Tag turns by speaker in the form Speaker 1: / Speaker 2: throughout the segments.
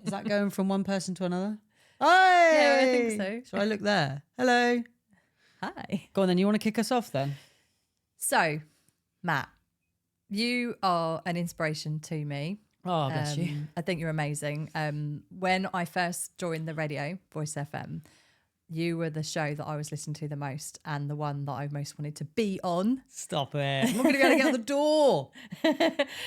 Speaker 1: Is that going from one person to another? Hey!
Speaker 2: Yeah, I think so.
Speaker 1: So I look there. Hello.
Speaker 2: Hi.
Speaker 1: Go on then. You want to kick us off then?
Speaker 2: So, Matt, you are an inspiration to me.
Speaker 1: Oh, bless you.
Speaker 2: I think you're amazing. When I first joined the radio, Voice FM, you were the show that I was listening to the most and the one that I most wanted to be on.
Speaker 1: Stop it. I'm not going to be able to get out the door.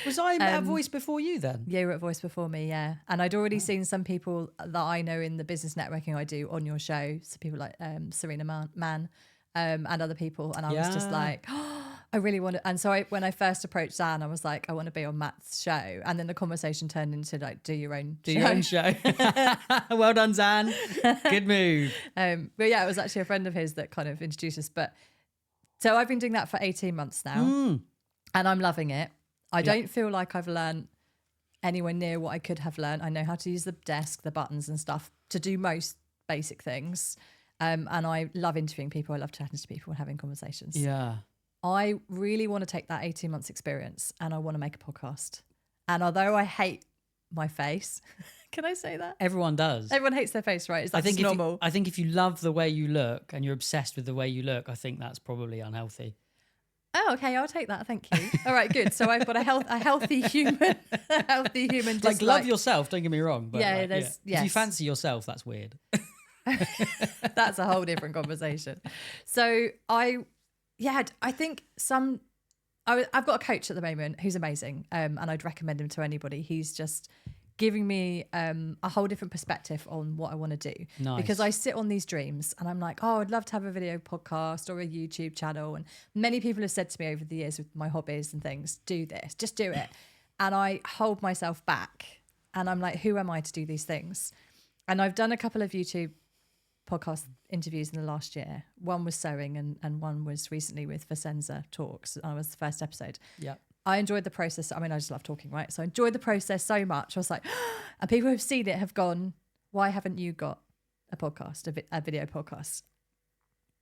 Speaker 1: Was I at Voice before you then?
Speaker 2: Yeah, you were at Voice before me, yeah. And I'd already seen some people that I know in the business networking I do on your show. So people like Serena Mann and other people. And I was just
Speaker 1: Yeah.
Speaker 2: like, oh, I really want to. And so when I first approached Dan, I was like, I want to be on Matt's show. And then the conversation turned into like, do your own show.
Speaker 1: Well done, Zan. Good move.
Speaker 2: But yeah, it was actually a friend of his that kind of introduced us. But so I've been doing that for 18 months now and I'm loving it. I don't feel like I've learned anywhere near what I could have learned. I know how to use the desk, the buttons and stuff to do most basic things. And I love interviewing people. I love chatting to people and having conversations.
Speaker 1: Yeah.
Speaker 2: I really want to take that 18 months experience and I want to make a podcast. And although I hate my face, can I say that?
Speaker 1: Everyone does.
Speaker 2: Everyone hates their face, right? Is that just
Speaker 1: if
Speaker 2: normal?
Speaker 1: I think if you love the way you look and you're obsessed with the way you look, I think that's probably unhealthy.
Speaker 2: Oh, okay, I'll take that. Thank you. All right, good. So I've got a healthy human,
Speaker 1: Like love yourself. Don't get me wrong. But
Speaker 2: Yeah,
Speaker 1: like,
Speaker 2: there's-
Speaker 1: If you
Speaker 2: yes.
Speaker 1: fancy yourself, that's weird.
Speaker 2: That's a whole different conversation. So I think I've got a coach at the moment who's amazing, and I'd recommend him to anybody. He's just giving me a whole different perspective on what I want to do.
Speaker 1: Nice.
Speaker 2: Because I sit on these dreams and I'm like, oh, I'd love to have a video podcast or a YouTube channel. And many people have said to me over the years with my hobbies and things, do this, just do it. And I hold myself back and I'm like, who am I to do these things? And I've done a couple of YouTube podcast interviews in the last year. One was sewing and one was recently with Vicenza Talks. I was the first episode.
Speaker 1: Yeah.
Speaker 2: I enjoyed the process. I mean, I just love talking, right? So I enjoyed the process so much. I was like, and people who've seen it have gone, why haven't you got a podcast, a video podcast?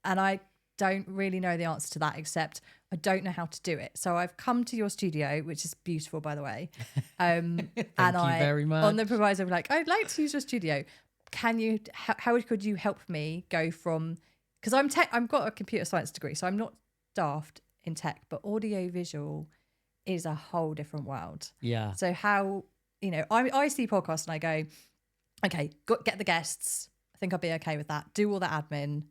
Speaker 2: And I don't really know the answer to that, except I don't know how to do it. So I've come to your studio, which is beautiful, by the way.
Speaker 1: Thank you very much.
Speaker 2: On the proviso of like, I'd like to use your studio. Can you, how could you help me go from, because I've got a computer science degree, so I'm not daft in tech, but audio visual is a whole different world.
Speaker 1: Yeah.
Speaker 2: So how, I see podcasts and I go, okay, get the guests. I think I'll be okay with that. Do all the admin.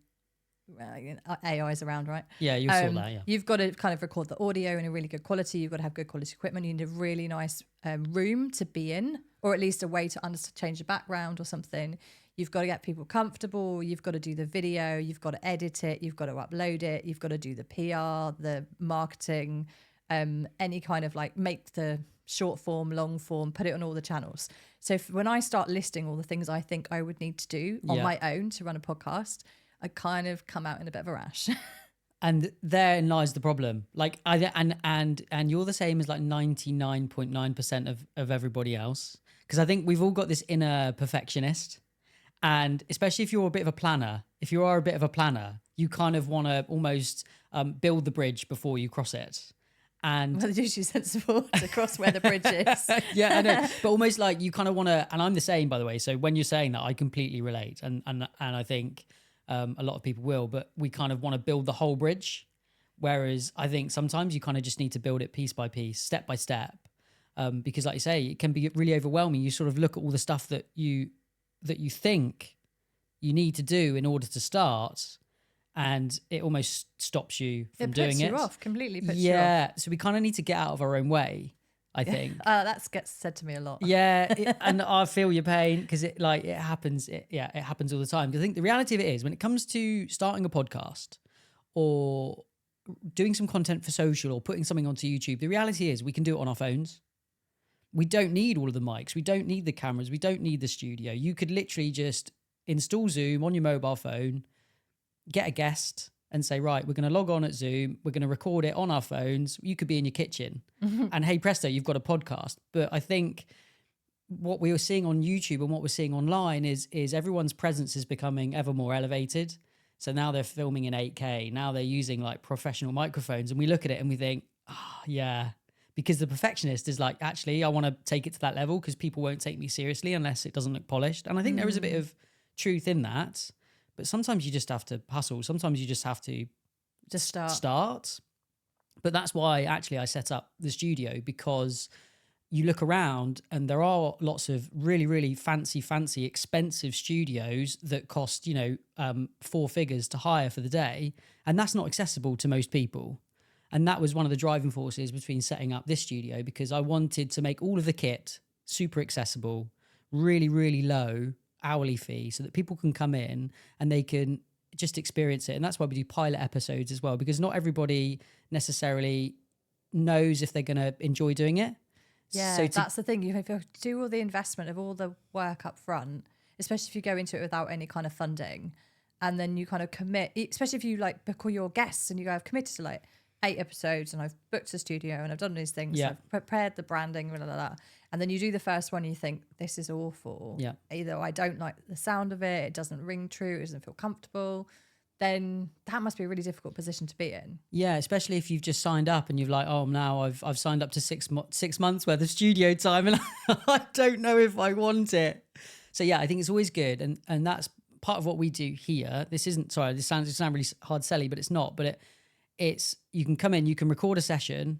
Speaker 2: AI's around, right?
Speaker 1: Yeah, you'll sort that, yeah.
Speaker 2: You've got to kind of record the audio in a really good quality. You've got to have good quality equipment. You need a really nice room to be in, or at least a way to change the background or something. You've got to get people comfortable. You've got to do the video. You've got to edit it. You've got to upload it. You've got to do the PR, the marketing, any kind of like make the short form, long form, put it on all the channels. So when I start listing all the things I think I would need to do on my own to run a podcast, I kind of come out in a bit of a rash.
Speaker 1: And therein lies the problem. Like and you're the same as like 99.9% of everybody else. Because I think we've all got this inner perfectionist. And especially if you're a bit of a planner, you kind of want to almost build the bridge before you cross it. And
Speaker 2: Well, it's usually sensible to cross where the bridge is.
Speaker 1: yeah, I know. But almost like you kind of want to, and I'm the same, by the way. So when you're saying that, I completely relate. And I think a lot of people will, but we kind of want to build the whole bridge. Whereas I think sometimes you kind of just need to build it piece by piece, step by step. Because like you say, it can be really overwhelming. You sort of look at all the stuff that you think you need to do in order to start, and it almost stops you from doing it.
Speaker 2: It puts you off, completely puts you off.
Speaker 1: Yeah, so we kind of need to get out of our own way, I think.
Speaker 2: That gets said to me a lot.
Speaker 1: Yeah, and I feel your pain because it happens. It happens all the time. Because I think the reality of it is when it comes to starting a podcast or doing some content for social or putting something onto YouTube, the reality is we can do it on our phones. We don't need all of the mics. We don't need the cameras. We don't need the studio. You could literally just install Zoom on your mobile phone, get a guest and say, right, we're going to log on at Zoom. We're going to record it on our phones. You could be in your kitchen and hey, presto, you've got a podcast. But I think what we were seeing on YouTube and what we're seeing online is everyone's presence is becoming ever more elevated. So now they're filming in 8K. Now they're using like professional microphones and we look at it and we think, yeah, because the perfectionist is like, actually, I want to take it to that level because people won't take me seriously unless it doesn't look polished. And I think there is a bit of truth in that. But sometimes you just have to hustle. Sometimes you just have to
Speaker 2: Just
Speaker 1: start. But that's why actually I set up the studio, because you look around and there are lots of really, really fancy, expensive studios that cost, 4 figures to hire for the day. And that's not accessible to most people. And that was one of the driving forces between setting up this studio, because I wanted to make all of the kit super accessible, really, really low hourly fee, so that people can come in and they can just experience it. And that's why we do pilot episodes as well, because not everybody necessarily knows if they're going to enjoy doing it.
Speaker 2: Yeah,
Speaker 1: So
Speaker 2: that's the thing. You have to do all the investment of all the work up front, especially if you go into it without any kind of funding, and then you kind of commit, especially if you like book all your guests and you go, I've committed to like 8 episodes and I've booked a studio and I've done these things.
Speaker 1: Yeah.
Speaker 2: So I've prepared the branding, blah, blah, blah. And then you do the first one and you think, this is awful.
Speaker 1: Yeah.
Speaker 2: Either I don't like the sound of it, it doesn't ring true, it doesn't feel comfortable. Then that must be a really difficult position to be in.
Speaker 1: Yeah, especially if you've just signed up and you've like, oh, now I've signed up to 6 months worth of studio time and I don't know if I want it. So yeah, I think it's always good, and that's part of what we do here. This isn't, sorry, this sounds really hard selly, but it's not. But it's you can come in, you can record a session,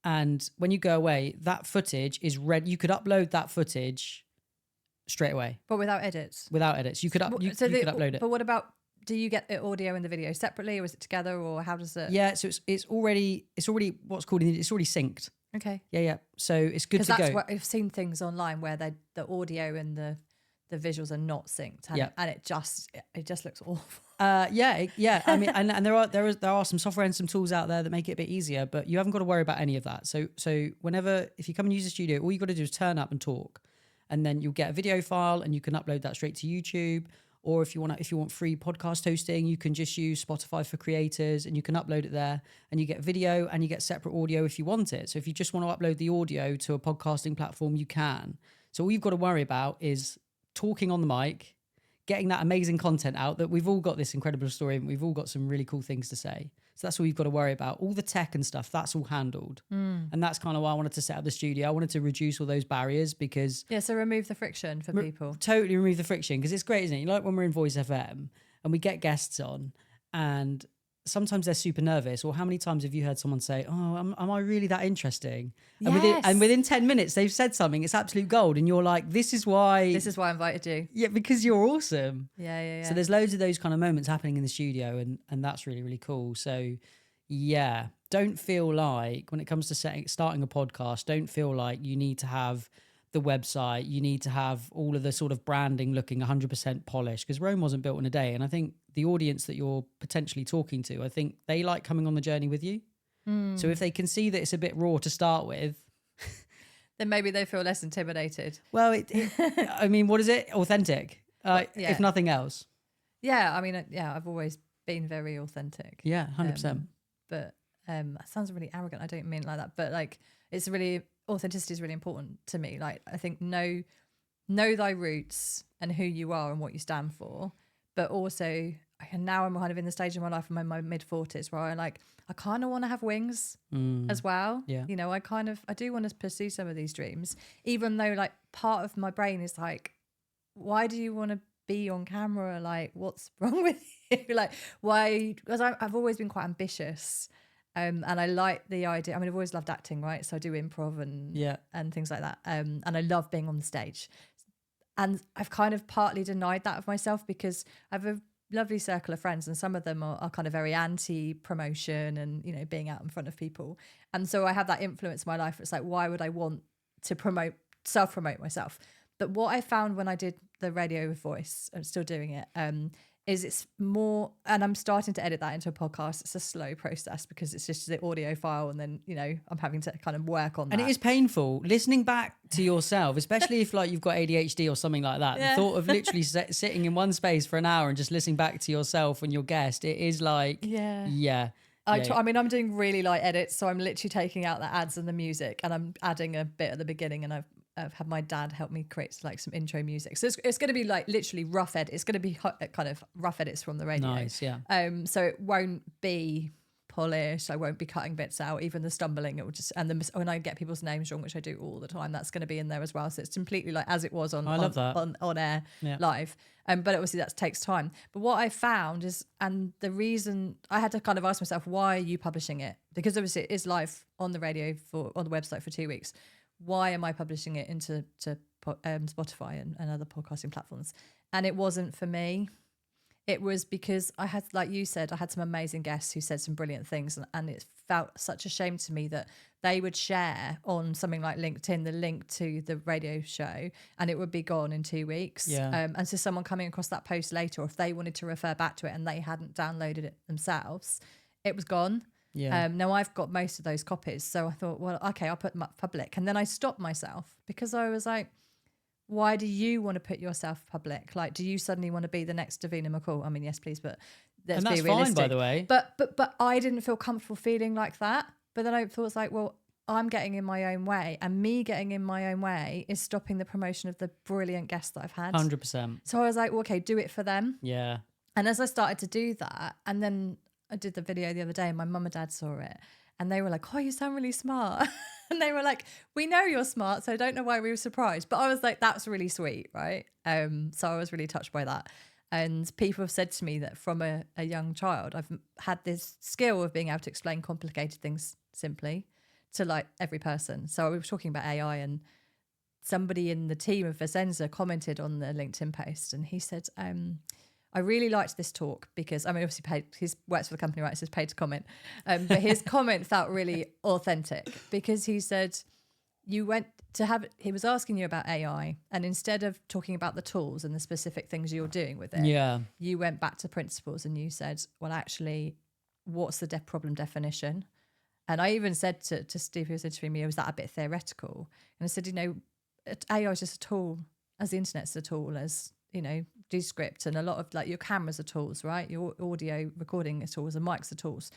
Speaker 1: and when you go away, that footage is ready. You could upload that footage straight away,
Speaker 2: But without edits.
Speaker 1: without edits. You could could upload it.
Speaker 2: But what about, do you get the audio and the video separately, or is it together, or how does it?
Speaker 1: Yeah, so it's already what's called, it's already synced.
Speaker 2: Okay.
Speaker 1: Yeah. So it's good to
Speaker 2: Because that's
Speaker 1: go.
Speaker 2: what I've seen things online where the audio and the visuals are not synced, and, and it just looks awful.
Speaker 1: Yeah. I mean, and there are some software and some tools out there that make it a bit easier, but you haven't got to worry about any of that. So if you come and use a studio, all you got to do is turn up and talk, and then you'll get a video file and you can upload that straight to YouTube. Or if you want free podcast hosting, you can just use Spotify for Creators and you can upload it there, and you get video and you get separate audio if you want it. So if you just want to upload the audio to a podcasting platform, you can. So all you've got to worry about is talking on the mic, getting that amazing content out, that we've all got this incredible story and we've all got some really cool things to say. So that's all you've got to worry about. All the tech and stuff, that's all handled. And that's kind of why I wanted to set up the studio. I wanted to reduce all those barriers because...
Speaker 2: Yeah, so remove the friction for people.
Speaker 1: Totally remove the friction, because it's great, isn't it? Like when we're in Voice FM and we get guests on and sometimes they're super nervous. Or how many times have you heard someone say, oh, am I really that interesting?
Speaker 2: Yes.
Speaker 1: And within 10 minutes, they've said something, it's absolute gold. And you're like, this is why
Speaker 2: I invited you.
Speaker 1: Yeah, because you're awesome.
Speaker 2: Yeah.
Speaker 1: So there's loads of those kind of moments happening in the studio, and that's really, really cool. So yeah, don't feel like when it comes to starting a podcast, don't feel like you need to have the website, you need to have all of the sort of branding looking 100% polished, because Rome wasn't built in a day. And I think the audience that you're potentially talking to, I think they like coming on the journey with you. So if they can see that it's a bit raw to start with,
Speaker 2: then maybe they feel less intimidated.
Speaker 1: well, I mean, what is it? Authentic, if nothing else.
Speaker 2: Yeah, I mean, I've always been very authentic.
Speaker 1: Yeah, 100%.
Speaker 2: But that sounds really arrogant. I don't mean it like that. But like, authenticity is really important to me. Like, I think know thy roots and who you are and what you stand for. But also, now I'm kind of in the stage of my life, I'm in my mid-40s, where I kind of want to have wings as well.
Speaker 1: Yeah.
Speaker 2: You know, I do want to pursue some of these dreams, even though like part of my brain is like, why do you want to be on camera? Like, what's wrong with you? Like, why? Because I've always been quite ambitious. And I like the idea. I mean, I've always loved acting, right? So I do improv and things like that. And I love being on the stage. And I've kind of partly denied that of myself, because I have a lovely circle of friends, and some of them are kind of very anti-promotion and, you know, being out in front of people. And so I have that influence in my life. It's like, why would I want to self-promote myself? But what I found when I did the radio with Voice, I'm still doing it, is it's more, and I'm starting to edit that into a podcast. It's a slow process because it's just the audio file, and then, you know, I'm having to kind of work on that.
Speaker 1: And it is painful listening back to yourself, especially if like you've got ADHD or something like that.
Speaker 2: Yeah.
Speaker 1: The thought of literally sitting in one space for an hour and just listening back to yourself and your guest, it is like, yeah.
Speaker 2: I mean, I'm doing really light edits, so I'm literally taking out the ads and the music, and I'm adding a bit at the beginning, and I've had my dad help me create like some intro music. So it's going to be like literally rough edit. It's going to be kind of rough edits from the radio.
Speaker 1: Nice, yeah.
Speaker 2: So it won't be polished. I won't be cutting bits out, even the stumbling. It will just, and when I get people's names wrong, which I do all the time, that's going to be in there as well. So it's completely like as it was on
Speaker 1: I love that.
Speaker 2: on air
Speaker 1: Yeah.
Speaker 2: live. But obviously that takes time. But what I found is, and the reason I had to kind of ask myself, why are you publishing it? Because obviously it is live on the radio on the website for 2 weeks. Why am I publishing it into Spotify and other podcasting platforms? And it wasn't for me. It was because I had, like you said, I had some amazing guests who said some brilliant things, and it felt such a shame to me that they would share on something like LinkedIn the link to the radio show and it would be gone in 2 weeks.
Speaker 1: Yeah.
Speaker 2: And so someone coming across that post later, or if they wanted to refer back to it and they hadn't downloaded it themselves, it was gone.
Speaker 1: Yeah.
Speaker 2: Now I've got most of those copies. So I thought, well, okay, I'll put them up public. And then I stopped myself because I was like, why do you want to put yourself public? Like, do you suddenly want to be the next Davina McCall? I mean, yes, please, but let's
Speaker 1: And that's
Speaker 2: be realistic.
Speaker 1: fine, by the way.
Speaker 2: But I didn't feel comfortable feeling like that. But then I thought, it's like, well, I'm getting in my own way, and me getting in my own way is stopping the promotion of the brilliant guests that I've had.
Speaker 1: 100%.
Speaker 2: So I was like, well, okay, do it for them.
Speaker 1: Yeah.
Speaker 2: And as I started to do that, and then I did the video the other day, and my mum and dad saw it, and they were like, oh, you sound really smart. And they were like, we know you're smart, so I don't know why we were surprised. But I was like, that's really sweet, right? So I was really touched by that. And people have said to me that from a young child, I've had this skill of being able to explain complicated things simply to like every person. So we were talking about AI, and somebody in the team of Vicenza commented on the LinkedIn post, and he said, I really liked this talk because, I mean, obviously he works for the company, right? So he's paid to comment. But his comment felt really authentic because he said, he was asking you about AI, and instead of talking about the tools and the specific things you're doing with it,
Speaker 1: Yeah.
Speaker 2: you went back to principles and you said, well, actually, what's the problem definition? And I even said to Steve, who was interviewing me, was that a bit theoretical? And I said, AI is just a tool, as the internet's a tool, as, Descript, and a lot of like your cameras are tools, right? Your audio recording is tools, and mics are tools.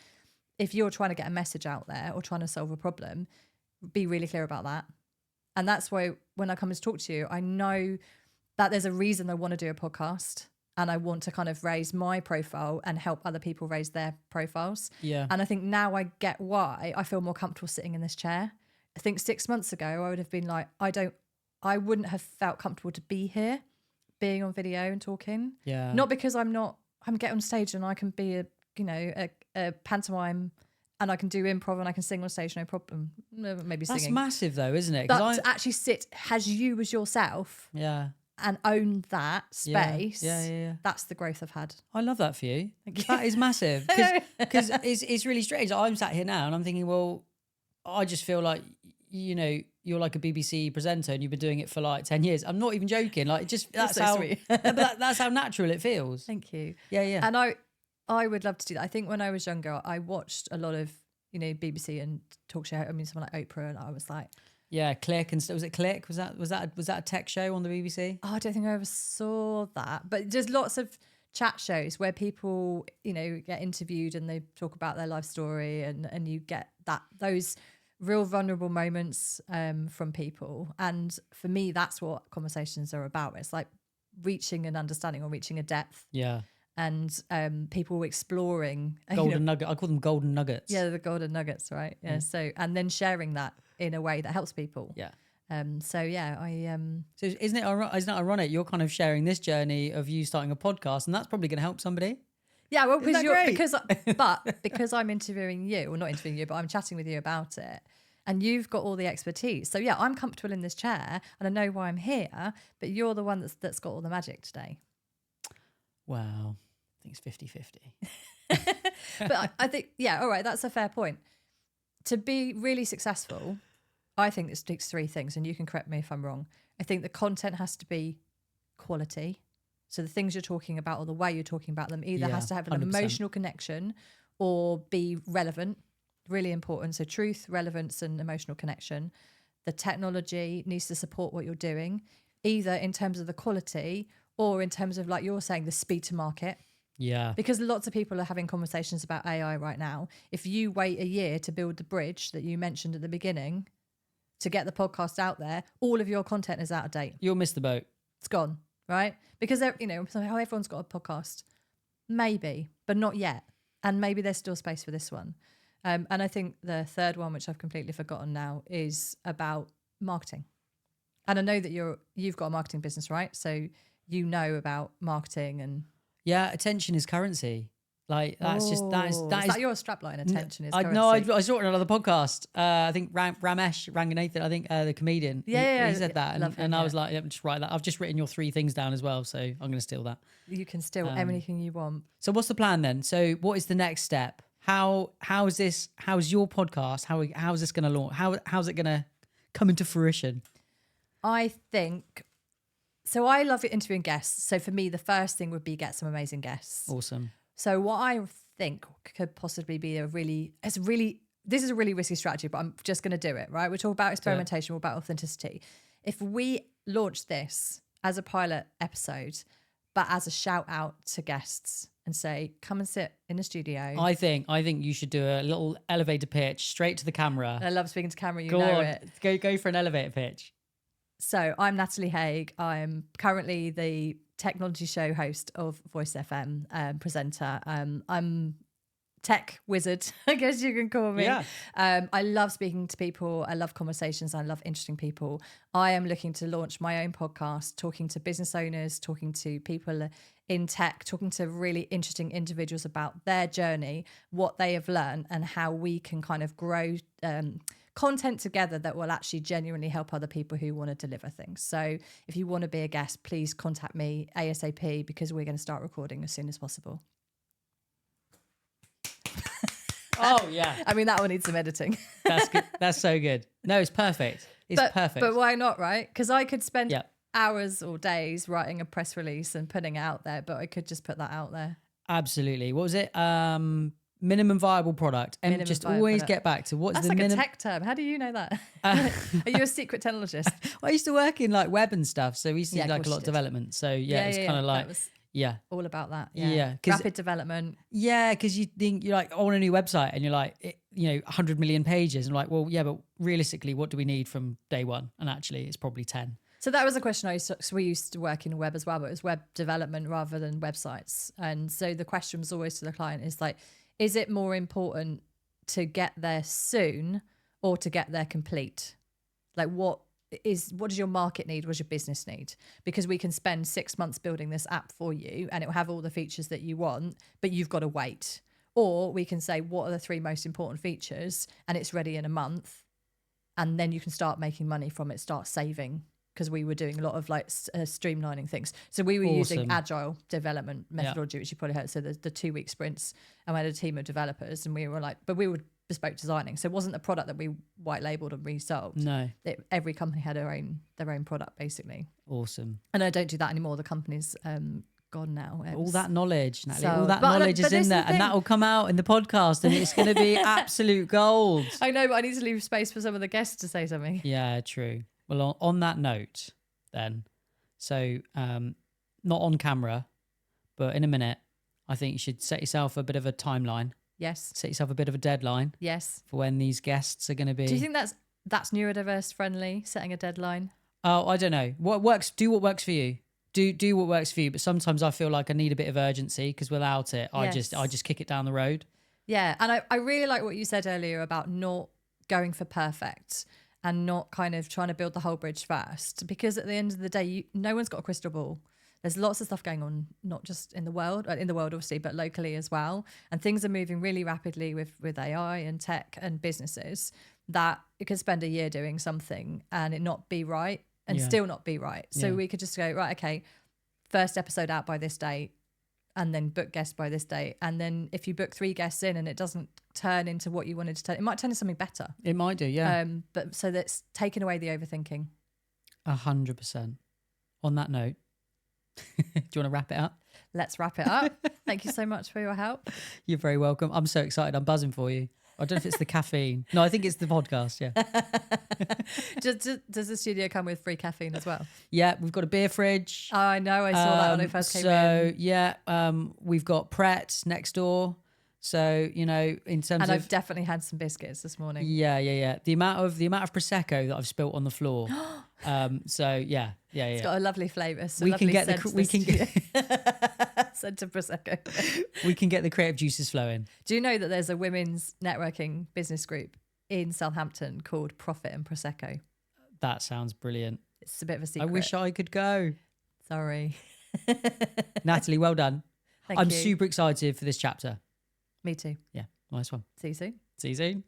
Speaker 2: If you're trying to get a message out there or trying to solve a problem, be really clear about that. And that's why when I come to talk to you, I know that there's a reason I want to do a podcast, and I want to kind of raise my profile and help other people raise their profiles.
Speaker 1: Yeah.
Speaker 2: And I think now I get why I feel more comfortable sitting in this chair. I think 6 months ago, I would have been like, I wouldn't have felt comfortable to be here, being on video and talking.
Speaker 1: Yeah.
Speaker 2: Not because I'm get on stage and I can be a pantomime and I can do improv and I can sing on stage, no problem. Maybe
Speaker 1: That's
Speaker 2: singing.
Speaker 1: massive though, isn't it? 'Cause
Speaker 2: But to actually sit as you as yourself
Speaker 1: yeah.
Speaker 2: and own that space,
Speaker 1: Yeah.
Speaker 2: that's the growth I've had.
Speaker 1: I love that for you.
Speaker 2: Thank you.
Speaker 1: That is massive because it's really strange. I'm sat here now and I'm thinking, well, I just feel like, you're like a BBC presenter and you've been doing it for like 10 years. I'm not even joking. Like that's
Speaker 2: so
Speaker 1: how
Speaker 2: sweet.
Speaker 1: that's how natural it feels.
Speaker 2: Thank you.
Speaker 1: Yeah.
Speaker 2: And I would love to do that. I think when I was younger, I watched a lot of, BBC and talk show. I mean, someone like Oprah, and I was like,
Speaker 1: yeah, Click and was it Click? Was that a tech show on the BBC?
Speaker 2: oh, I don't think I ever saw that. But there's lots of chat shows where people, get interviewed and they talk about their life story, and you get those real vulnerable moments from people. And for me, that's what conversations are about. It's like reaching an understanding or reaching a depth.
Speaker 1: Yeah.
Speaker 2: And people exploring
Speaker 1: Golden nugget. I call them golden nuggets.
Speaker 2: Yeah, the golden nuggets, right? Yeah. So, and then sharing that in a way that helps people.
Speaker 1: Yeah.
Speaker 2: So yeah,
Speaker 1: So isn't it ironic? You're kind of sharing this journey of you starting a podcast, and that's probably going to help somebody.
Speaker 2: Yeah, well,
Speaker 1: Isn't that great?
Speaker 2: because I'm interviewing you, or not interviewing you, but I'm chatting with you about it, and you've got all the expertise. So yeah, I'm comfortable in this chair, and I know why I'm here. But you're the one that's got all the magic today.
Speaker 1: Wow, I think it's 50-50.
Speaker 2: But I think, yeah, all right, that's a fair point. To be really successful, I think this takes three things, and you can correct me if I'm wrong. I think the content has to be quality. So the things you're talking about or the way you're talking about them either has to have an
Speaker 1: 100%.
Speaker 2: emotional connection or be relevant, really important. So truth, relevance and emotional connection. The technology needs to support what you're doing, either in terms of the quality or in terms of, like you're saying, the speed to market.
Speaker 1: Yeah.
Speaker 2: Because lots of people are having conversations about AI right now. If you wait a year to build the bridge that you mentioned at the beginning to get the podcast out there, all of your content is out of date.
Speaker 1: You'll miss the boat.
Speaker 2: It's gone, right? Because, so how everyone's got a podcast. Maybe, but not yet. and maybe there's still space for this one. And I think the third one, which I've completely forgotten now, is about marketing. And I know that you've got a marketing business, right? So you know about marketing and
Speaker 1: Yeah, attention is currency. Like that's just that is
Speaker 2: that your strapline? Attention is
Speaker 1: I
Speaker 2: currency.
Speaker 1: no, I saw it on another podcast. I think Ramesh Ranganathan, I think the comedian.
Speaker 2: Yeah,
Speaker 1: he said that,
Speaker 2: love him,
Speaker 1: and I
Speaker 2: yeah.
Speaker 1: was like, just write that. I've just written your 3 things down as well, so I'm going to steal that.
Speaker 2: You can steal anything you want.
Speaker 1: So what's the plan then? So what is the next step? How's your podcast? How's this going to launch? How's it going to come into fruition?
Speaker 2: I think so. I love interviewing guests. So for me, the first thing would be get some amazing guests.
Speaker 1: Awesome.
Speaker 2: So what I think could possibly be this is a really risky strategy, but I'm just going to do it, right? We're talking about experimentation, we're about authenticity. If we launch this as a pilot episode, but as a shout out to guests and say, come and sit in the studio.
Speaker 1: I think you should do a little elevator pitch straight to the camera.
Speaker 2: I love speaking to camera,
Speaker 1: Go on,
Speaker 2: it.
Speaker 1: go for an elevator pitch.
Speaker 2: So I'm Natalie Haig. I'm currently the technology show host of Voice FM, presenter. I'm tech wizard, I guess you can call me.
Speaker 1: Yeah.
Speaker 2: I love speaking to people. I love conversations. I love interesting people. I am looking to launch my own podcast, talking to business owners, talking to people in tech, talking to really interesting individuals about their journey, what they have learned, and how we can kind of grow content together that will actually genuinely help other people who want to deliver things. So if you want to be a guest, please contact me ASAP, because we're going to start recording as soon as possible.
Speaker 1: Oh yeah.
Speaker 2: I mean, that one needs some editing.
Speaker 1: That's good. That's so good. No, it's perfect. It's perfect.
Speaker 2: But why not, right? Because I could spend
Speaker 1: Yeah.
Speaker 2: hours or days writing a press release and putting it out there, but I could just put that out there.
Speaker 1: Absolutely. What was it? Minimum viable product. And
Speaker 2: Minimum
Speaker 1: just
Speaker 2: viable
Speaker 1: always
Speaker 2: product.
Speaker 1: get back to what's
Speaker 2: That's
Speaker 1: the
Speaker 2: like
Speaker 1: minimum.
Speaker 2: a tech term. How do you know that? Are you a secret technologist?
Speaker 1: I used to work in like web and stuff, so we used to
Speaker 2: Yeah,
Speaker 1: do
Speaker 2: of
Speaker 1: like a
Speaker 2: course
Speaker 1: lot
Speaker 2: you
Speaker 1: of
Speaker 2: did.
Speaker 1: development. So yeah, it's kind of like
Speaker 2: That was
Speaker 1: yeah.
Speaker 2: all about that.
Speaker 1: Yeah, 'cause-
Speaker 2: Rapid development.
Speaker 1: Yeah, because you think you're like on a new website and you're like, 100 million pages. And like, well, yeah, but realistically, what do we need from day one? And actually, it's probably 10.
Speaker 2: So that was a question so we used to work in web as well, but it was web development rather than websites. And so the question was always to the client is like, is it more important to get there soon or to get there complete? Like what does your market need? What does your business need? Because we can spend 6 months building this app for you and it will have all the features that you want, but you've got to wait. Or we can say, what are the 3 most important features? And it's ready in a month. And then you can start making money from it, start saving. Because we were doing a lot of like streamlining things. So we were using
Speaker 1: Awesome.
Speaker 2: agile development methodology, which you probably heard. So the 2-week sprints, and we had a team of developers, and we were like, but we were bespoke designing. So it wasn't a product that we white labeled and resold.
Speaker 1: No.
Speaker 2: Every company had their own product basically.
Speaker 1: Awesome.
Speaker 2: And I don't do that anymore. The company's gone now.
Speaker 1: All that knowledge, Natalie,
Speaker 2: So-
Speaker 1: all that
Speaker 2: but
Speaker 1: knowledge
Speaker 2: this
Speaker 1: is in
Speaker 2: is the
Speaker 1: there. And
Speaker 2: thing.
Speaker 1: that will come out in the podcast and it's going to be absolute gold.
Speaker 2: I know, but I need to leave space for some of the guests to say something.
Speaker 1: Yeah, true. Well, on that note, then, so not on camera, but in a minute, I think you should set yourself a bit of a timeline,
Speaker 2: Yes.
Speaker 1: set yourself a bit of a deadline
Speaker 2: Yes.
Speaker 1: for when these guests are going to be.
Speaker 2: Do you think that's neurodiverse friendly, setting a deadline?
Speaker 1: Oh, I don't know. What works? Do what works for you. Do what works for you. But sometimes I feel like I need a bit of urgency because without it, I
Speaker 2: Yes.
Speaker 1: just kick it down the road.
Speaker 2: Yeah. And I really like what you said earlier about not going for perfect and not kind of trying to build the whole bridge first, because at the end of the day, no one's got a crystal ball. There's lots of stuff going on, not just in the world obviously, but locally as well. And things are moving really rapidly with AI and tech and businesses, that you could spend a year doing something and it not be right and
Speaker 1: Yeah.
Speaker 2: still not be right. So
Speaker 1: Yeah.
Speaker 2: we could just go, right, okay, first episode out by this date, and then book guests by this date. And then if you book 3 guests in and it doesn't turn into what you wanted to turn, it might turn into something better.
Speaker 1: It might do, yeah.
Speaker 2: But so that's taking away the overthinking.
Speaker 1: 100%. On that note, do you want to wrap it up?
Speaker 2: Let's wrap it up. Thank you so much for your help.
Speaker 1: You're very welcome. I'm so excited. I'm buzzing for you. I don't know if it's the caffeine. No, I think it's the podcast. Yeah.
Speaker 2: Does the studio come with free caffeine as well?
Speaker 1: Yeah, we've got a beer fridge.
Speaker 2: Oh, I know. I saw that when I first came in.
Speaker 1: So yeah, we've got Pret next door. So in terms
Speaker 2: And
Speaker 1: of
Speaker 2: I've definitely had some biscuits this morning.
Speaker 1: yeah. The amount of prosecco that I've spilt on the floor. So yeah.
Speaker 2: It's got a lovely flavour. So
Speaker 1: We
Speaker 2: lovely
Speaker 1: can get
Speaker 2: scent
Speaker 1: the
Speaker 2: to
Speaker 1: we can
Speaker 2: studio.
Speaker 1: get
Speaker 2: Centre Prosecco.
Speaker 1: We can get the creative juices flowing.
Speaker 2: Do you know that there's a women's networking business group in Southampton called Profit and Prosecco?
Speaker 1: That sounds brilliant.
Speaker 2: It's a bit of a secret.
Speaker 1: I wish I could go.
Speaker 2: Sorry.
Speaker 1: Natalie, well done.
Speaker 2: Thank
Speaker 1: I'm
Speaker 2: you.
Speaker 1: super excited for this chapter.
Speaker 2: Me too.
Speaker 1: Yeah, nice one.
Speaker 2: See you soon.
Speaker 1: See you soon.